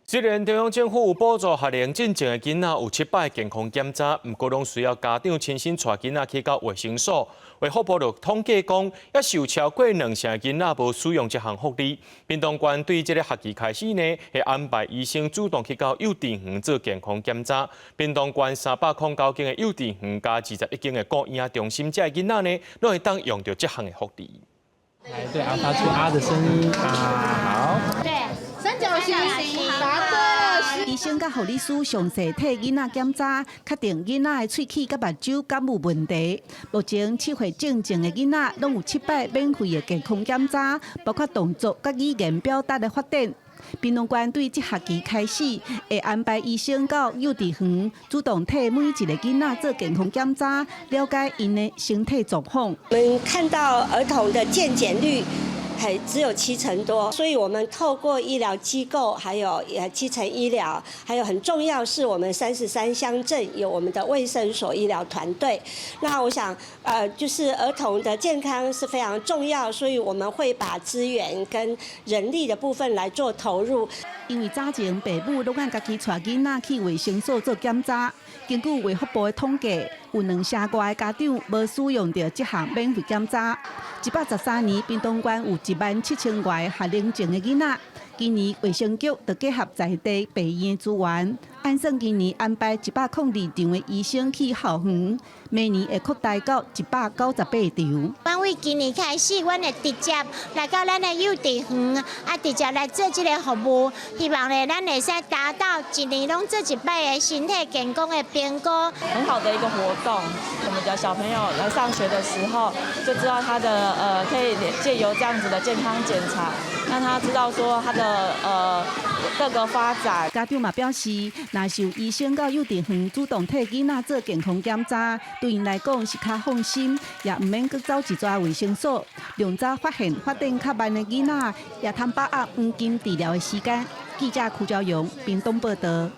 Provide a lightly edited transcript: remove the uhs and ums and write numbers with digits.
虽然中央政府有补助学龄进前的囡仔有700健康检查，不过拢需要家长亲身带囡仔去到卫生所。卫福部就统计讲，也是有超过2成的囡仔无使用这项福利。屏东县对这个学期开始呢，会安排医生主动去到幼稚园做健康检查。屏东县309间的幼稚园加21间的顾婴中心，这囡仔呢，拢会当用到这项的福利。来，对啊，发出啊的声音啊，好。对，390，答对了。医生甲护理师详细替囡仔检查，确定囡仔的喙齿甲目睭敢有问题。目前7岁正正的囡仔拢有700免费的健康检查，包括动作甲语言表达的发展。屏东县对这学期开始，会安排医生到幼稚园，主动替每一个囡仔做健康检查，了解因的身体状况。我们看到儿童的健检率只有70%多，所以我们透过医疗机构，还有基层医疗，还有很重要是我们33乡镇有我们的卫生所医疗团队。那我想，就是儿童的健康是非常重要，所以我们会把资源跟人力的部分来做投入。因为早前父母拢按家己带囡仔去卫生所做检查，根据卫福部的统计，有2成多的家长无使用到这项免费检查。113年，屏东县有17000多个学龄前的囡仔。今年卫生局就结合在地病院资源，按算今年安排102场的医生去校园，明年会扩大到198场。阮为今年开始，阮会直接来到咱的幼稚园，直接来做这个服务，希望咧咱会使达到一年拢做100个身体健康的评估。很好的一个活动，我们的小朋友来上学的时候，就知道他的可以借由这样子的健康检查，让他知道说他的各个发展。家长嘛表示，若是有医生到幼稚园主动替囡仔做健康检查，对因来讲是较放心，也唔免去走一抓卫生所，量早发现发展较慢的囡仔，也通把握黄金治疗的时间。记者邱昭荣，屏东报道。